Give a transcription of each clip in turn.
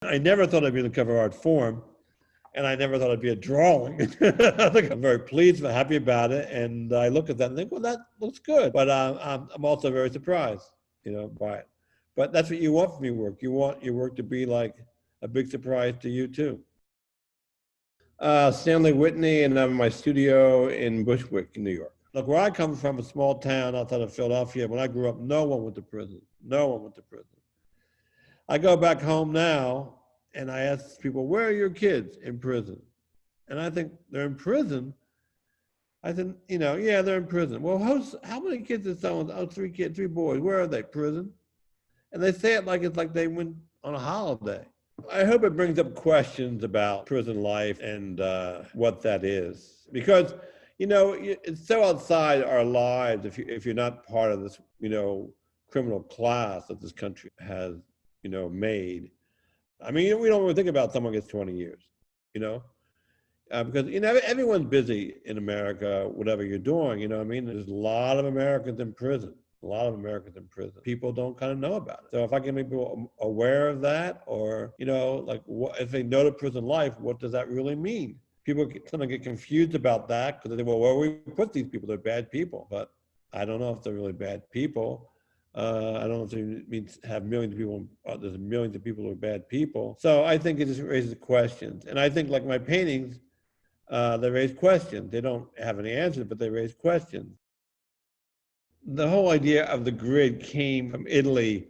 I never thought I'd be on the cover of Artforum, and I never thought I'd be a drawing. I think I'm very pleased, I'm happy about it, and I look at that and think, well, that looks good. But I'm also very surprised, by it. But that's what you want from your work. You want your work to be like a big surprise to you too. Stanley Whitney, and I'm in my studio in Bushwick, New York. Look, where I come from, a small town outside of Philadelphia, when I grew up, no one went to prison. No one went to prison. I go back home now, and I ask people, where are your kids? In prison. And I think, they're in prison? I said, yeah, they're in prison. Well, how many kids is someone? Oh, 3 kids, 3 boys. Where are they? Prison? And they say it like it's like they went on a holiday. I hope it brings up questions about prison life and what that is. Because, it's so outside our lives if you're not part of this, criminal class that this country has, made. I mean, we don't really think about someone gets 20 years, because, everyone's busy in America, whatever you're doing, There's a lot of Americans in prison. A lot of Americans in prison. People don't kind of know about it. So if I can make people aware of that, or, if they know the prison life, what does that really mean? People kind of get confused about that because they say, well, where we put these people? They're bad people. But I don't know if they're really bad people. I don't know if it means have millions of people, there's millions of people who are bad people. So I think it just raises questions. And I think like my paintings, they raise questions. They don't have any answers, but they raise questions. The whole idea of the grid came from Italy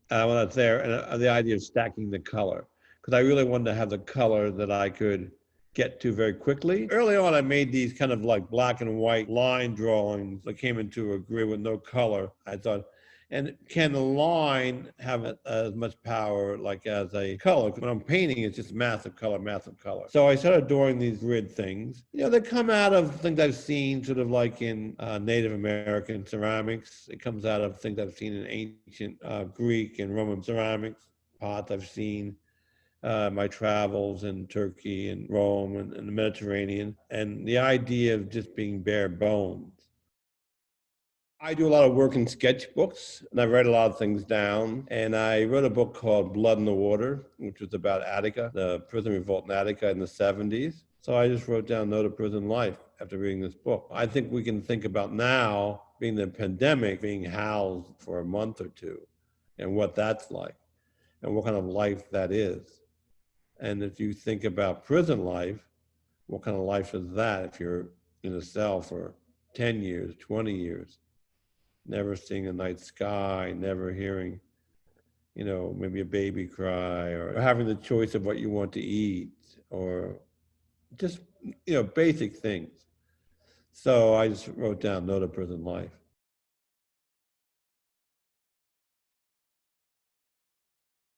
when I was there, and the idea of stacking the color, because I really wanted to have the color that I could get to very quickly. Early on, I made these kind of like black and white line drawings that came into a grid with no color. I thought, and can the line have as much power like as a color? When I'm painting, it's just massive color, massive color. So I started drawing these grid things. They come out of things I've seen sort of like in Native American ceramics. It comes out of things I've seen in ancient Greek and Roman ceramics, pots I've seen. My travels in Turkey and Rome and the Mediterranean, and the idea of just being bare bones. I do a lot of work in sketchbooks, and I've read a lot of things down. And I wrote a book called Blood in the Water, which was about Attica, the prison revolt in Attica in the 70s. So I just wrote down Note of Prison Life after reading this book. I think we can think about now, being the pandemic, being housed for a month or two, and what that's like, and what kind of life that is. And if you think about prison life, what kind of life is that if you're in a cell for 10 years, 20 years, never seeing a night sky, never hearing, maybe a baby cry, or having the choice of what you want to eat, or just, basic things. So I just wrote down Note of Prison Life.